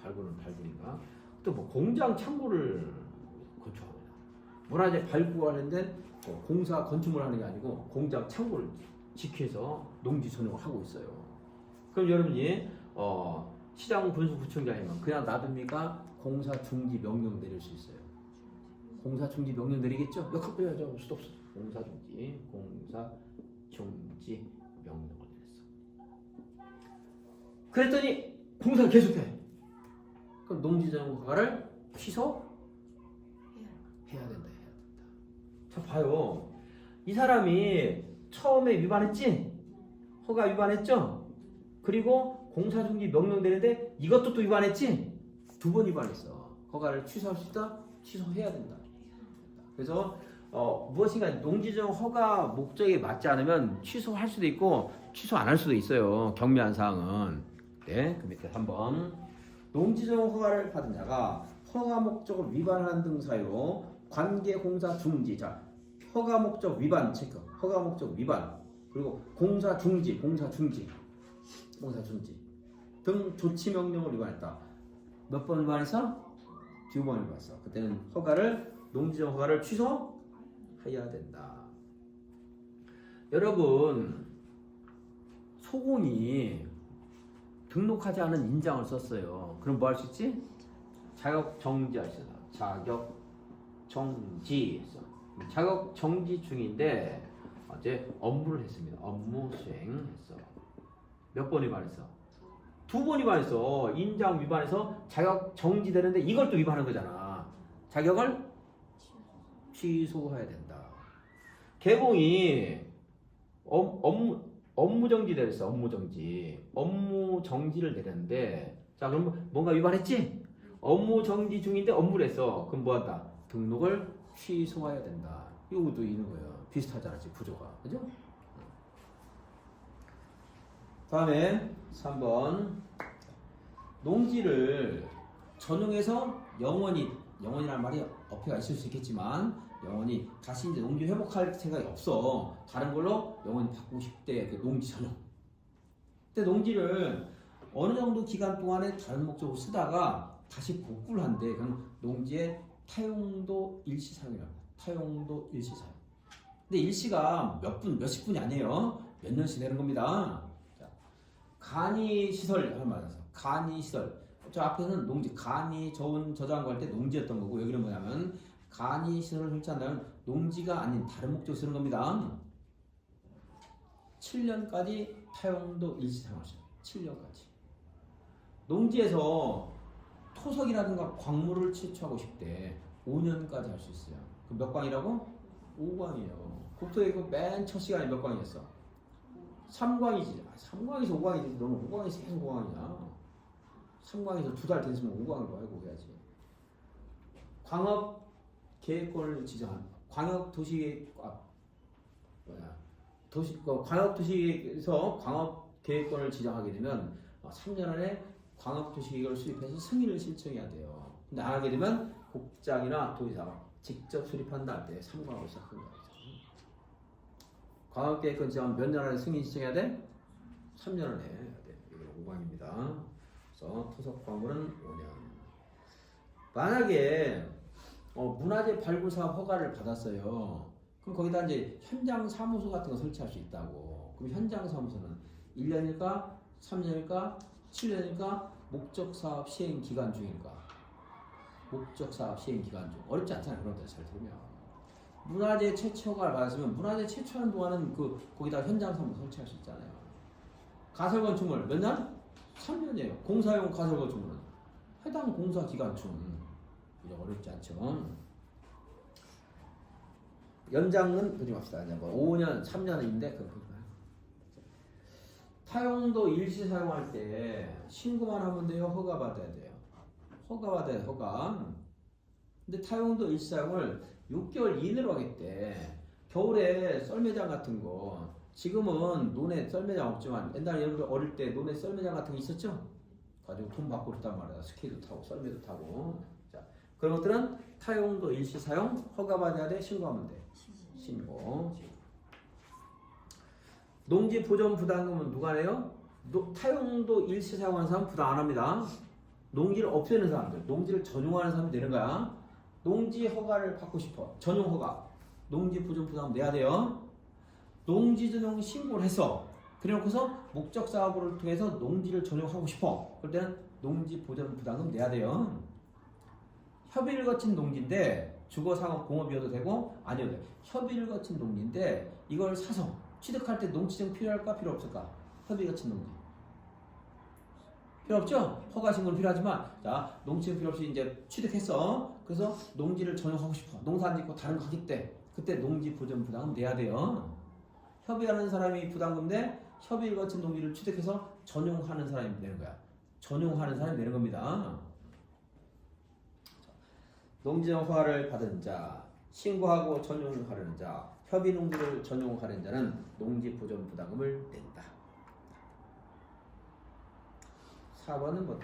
발굴은 발굴인가? 또 뭐 공장 창고를 건축합니다. 문화재 발굴하는데 공사 건축을 하는 게 아니고 공장 창고를 지켜서 농지 전용을 하고 있어요. 그럼 여러분이 시장 군수구청장이면 그냥 놔둡니까? 공사 중지 명령 내릴 수 있어요. 공사 중지 명령 내리겠죠? 역학 빼야죠. 수도 없어. 공사 중지 명령을 내렸어. 그랬더니 공사를 계속해. 그럼 농지 전용 허가를 취소해야 된다. 자, 봐요. 이 사람이 처음에 위반했지? 허가 위반했죠? 그리고 공사 중지 명령 내리는데 이것도 또 위반했지? 2번 위반했어. 허가를 취소할 수 있다? 취소해야 된다. 그래서 무엇인가 농지전용 허가 목적에 맞지 않으면 취소할 수도 있고 취소 안 할 수도 있어요. 경미한 사항은. 네, 그 밑에 3번. 농지전용 허가를 받은 자가 허가 목적을 위반하는 등 사유로 관계공사 중지. 자, 허가 목적 위반 체크. 허가 목적 위반. 그리고 공사 중지 등 조치 명령을 위반했다. 몇 번 위반했어? 2번 위반했어. 그때는 농지전용 허가를 취소해야 된다. 여러분, 소공이 등록하지 않은 인장을 썼어요. 그럼 뭐 할 수 있지? 자격 정지할 수 있어. 자격 정지. 자격 정지 중인데 어제 업무를 했습니다. 업무 수행했어. 몇 번 위반했어? 2번 위반했어. 인장 위반해서 자격 정지되는데 이걸 또 위반한 거잖아. 자격을 취소해야 된다. 개공이 업무 정지 내렸어. 업무 정지를 내렸는데, 자, 그럼 뭔가 위반했지? 업무 정지 중인데 업무를 했어. 그럼 뭐 한다? 등록을 취소해야 된다. 이것도 있는 거예요. 비슷하잖아, 지금 구조가. 그죠? 다음에 3번. 농지를 전용해서 영원이라는 말이 어폐가 있을 수 있겠지만 영원히 다시 이제 농지 회복할 생각이 없어. 다른 걸로 영원히 바꾸고 싶대. 그 농지 전용. 근데 농지를 어느 정도 기간 동안에 다른 목적으로 쓰다가 다시 복구를 한대. 그럼 농지의 타용도 일시 사용이라고. 타용도 일시 사용. 근데 일시가 몇십 분이 아니에요. 몇 년씩 되는 겁니다. 자, 간이 시설 하는 말이라서 간이 시설. 저 앞에는 농지 간이 저온 저장고 할 때 농지였던 거고 여기는 뭐냐면 간이 시설을 설치한다면 농지가 아닌 다른 목적으로 쓰는 겁니다. 7년까지 타용도 일시 사용할 수 있어요. 7년까지. 농지에서 토석이라든가 광물을 채취하고 싶대. 5년까지 할 수 있어요. 그럼 몇 광이라고? 5광이에요. 국토의 그맨 첫 시간에 몇 광이었어? 3광이지. 3광에서 5광이지. 너는 5광에서 계속 5광이냐. 3광에서 2달 됐으면 5광으로 알고 해야지. 광업 계획권을 지정한 광역 도시 광역 도시에서 광업 계획권을 지정하게 되면 3년 안에 광업 도시 계획을 수립해서 승인을 신청해야 돼요. 근데 안 하게 되면 국장이나 도지사가 직접 수립한다 할 때 3광으로 시작합니다. 광업 계획권 지정 몇 년 안에 승인 신청해야 돼? 3년 안에 해야 돼. 이게 5광입니다. 그래서 토속 광물은 5년. 만약에 문화재 발굴 사업 허가를 받았어요. 그럼 거기다 이제 현장 사무소 같은 거 설치할 수 있다고. 그럼 현장 사무소는 1년일까? 3년일까? 7년일까? 목적 사업 시행 기간 중일까? 목적 사업 시행 기간 중. 어렵지 않잖아요. 그런 데잘 들으면. 문화재 채취 허가를 받았으면 문화재 채취하는 동안은 거기다 현장 사무소 설치할 수 있잖아요. 가설 건축물 몇 년? 3년이에요. 공사용 가설 건축물은 해당 공사 기간 중. 어렵지 않죠. 연장은 보지 맙시다. 5년, 3년인데 그거 보지 마요. 타용도 일시 사용할 때 신고만 하면 돼요. 허가 받아야 돼요. 허가 받아야 돼요. 허가. 근데 타용도 일시 사용을 6개월 이내로 하겠대. 겨울에 썰매장 같은 거 지금은 논에 썰매장 없지만 옛날에 여러분들 어릴 때 논에 썰매장 같은 거 있었죠? 가지고 돈 받고 그랬단 말이야. 스키도 타고 썰매도 타고. 자, 그런 것들은 타용도 일시 사용 허가받아야 돼. 신고하면 돼. 신고. 농지 보존 부담금은 누가 내요? 타용도 일시 사용하는 사람 부담 안 합니다. 농지를 없애는 사람들, 농지를 전용하는 사람이 내는 거야. 농지 허가를 받고 싶어. 전용 허가. 농지 보존 부담금 내야 돼요. 농지 전용 신고를 했어. 그래놓고서 목적 사업을 통해서 농지를 전용하고 싶어. 그럴 때는 농지 보존 부담금 내야 돼요. 협의를 거친 농지인데 주거 상업 공업이어도 되고 아니어도 돼. 협의를 거친 농지인데 이걸 사서 취득할 때 농지증 필요할까 필요 없을까? 협의 거친 농지 필요 없죠? 허가 신고는 필요하지만 자 농지증 필요 없이 이제 취득했어. 그래서 농지를 전용하고 싶어. 농사 안 짓고 다른 거 하겠대. 그때 농지 보존 부담금 내야 돼요. 협의하는 사람이 부담금 내 협의를 거친 농지를 취득해서 전용하는 사람이 내는 거야. 전용하는 사람이 내는 겁니다. 농지정 허가를 받은 자, 신고하고 전용하려는 자, 협의 농지를 전용하려는 자는 농지 보존 부담금을 낸다. 4번은 뭐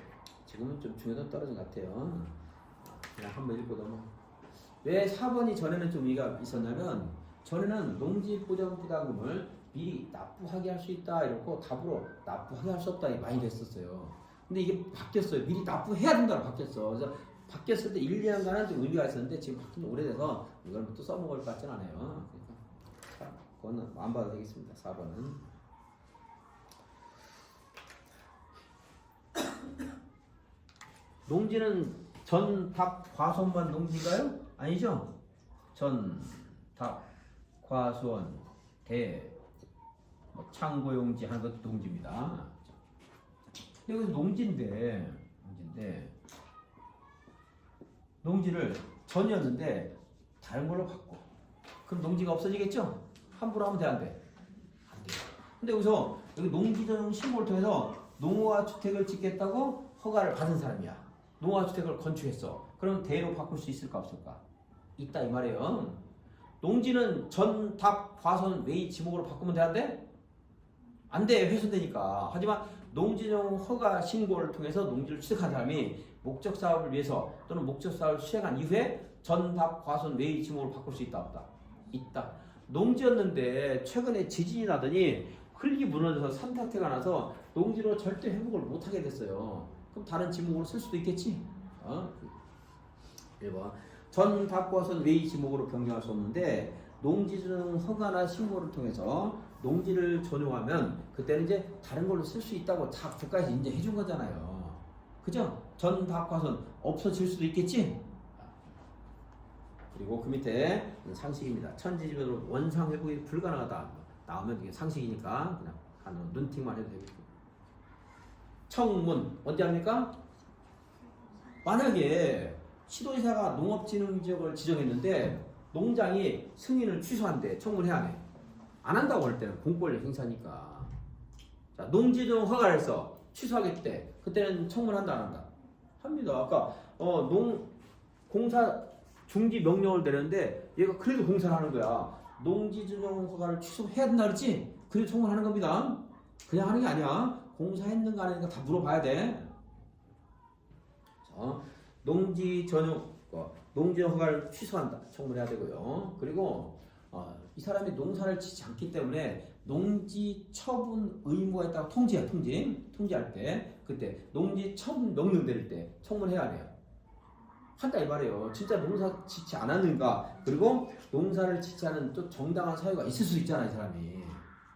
지금은 좀 중요도 떨어진 것 같아요. 그냥 한번 읽고 넘어. 왜 4번이 전에는 좀 의미가 있었냐면 전에는 농지 보존 부담금을 미리 납부하게 할 수 있다 이렇고 답으로 납부하게 할 수 없다 많이 됐었어요. 근데 이게 바뀌었어요. 미리 납부해야 된다고 바뀌었어. 그래서 바뀌었을 때 1, 2년간은 좀 의미가 있었는데 지금 바뀐 지 오래돼서 이걸 또 써먹을 것 같진 않아요. 그러니까 자, 그거는 안 봐도 되겠습니다. 4번은 농지는 전, 답, 과수원만 농지인가요? 아니죠? 전, 답, 과수원, 대, 창고용지 하는 것도 농지입니다. 여기서 농지인데 농지를 전이었는데 다른 걸로 바꿔. 그럼 농지가 없어지겠죠? 함부로 하면 돼, 안 돼? 안 돼. 근데 여기서 여기 농지 전용 신고를 통해서 농어와 주택을 짓겠다고 허가를 받은 사람이야. 농어와 주택을 건축했어. 그럼 대로 바꿀 수 있을까 없을까? 있다 이 말이에요. 농지는 전, 답, 과선, 외의 지목으로 바꾸면 돼, 안 돼? 안 돼, 훼손되니까. 하지만 농지정 허가 신고를 통해서 농지를 취득한 사람이 목적 사업을 위해서 또는 목적 사업을 수행한 이후에 전, 답, 과선, 외의 지목으로 바꿀 수 있다 없다? 있다. 농지였는데 최근에 지진이 나더니 흙이 무너져서 산사태가 나서 농지로 절대 회복을 못하게 됐어요. 그럼 다른 지목으로 쓸 수도 있겠지? 1번 전, 답, 과선, 외의 지목으로 변경할 수 없는데 농지정 허가나 신고를 통해서 농지를 전용하면 그때는 이제 다른 걸로 쓸 수 있다고 다 국가에서 인정해 준 거잖아요. 그죠? 전, 답, 과선 없어질 수도 있겠지? 그리고 그 밑에 상식입니다. 천지지변으로 원상 회복이 불가능하다 나오면 이게 상식이니까 그냥 한 눈팅만 해도 되겠고. 청문 언제 합니까? 만약에 시도지사가 농업진흥지역을 지정했는데 농장이 승인을 취소한대. 청문해야 하네. 안 한다고 할 때는 공권력 행사니까. 자, 농지정 허가를 해서 취소하겠대. 그때는 청문한다 안 한다? 합니다. 아까 공사 중지 명령을 내렸는데 얘가 그래도 공사를 하는 거야. 농지지정 허가를 취소해야 된다 그랬지? 그래도 청문하는 겁니다. 그냥 하는 게 아니야. 공사했는가 안 했는가 다 물어봐야 돼. 자, 농지지정 허가를 취소한다. 청문해야 되고요. 그리고 이 사람이 농사를 짓지 않기 때문에 농지 처분 의무가 있다고 통지할 때 그때 농지 처분 명령 내릴 때 청문해야 돼요. 한다 이 말이에요. 진짜 농사 짓지 않았는가. 그리고 농사를 짓지 않은 또 정당한 사유가 있을 수 있잖아 이 사람이.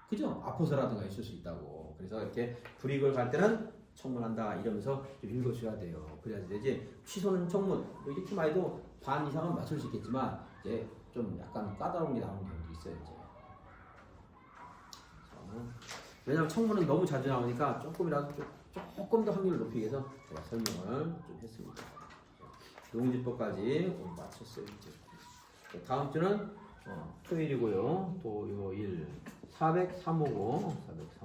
그죠? 아파서라든가 있을 수 있다고. 그래서 이렇게 불이익을 갈 때는 청문한다 이러면서 좀 읽어줘야 돼요. 그래야 되지. 취소는 청문 이렇게만 해도 반 이상은 맞출 수 있겠지만 이제 좀 약간 까다로운 게 나오는 경우도 있어요. 이제. 왜냐면 청문은 너무 자주 나오니까 조금이라도 조금 더 확률을 높이기 위해서 제가 설명을 좀 했습니다. 농지법까지 마쳤어요. 이제. 다음 주는 토요일이고요. 토요일 403호고 403.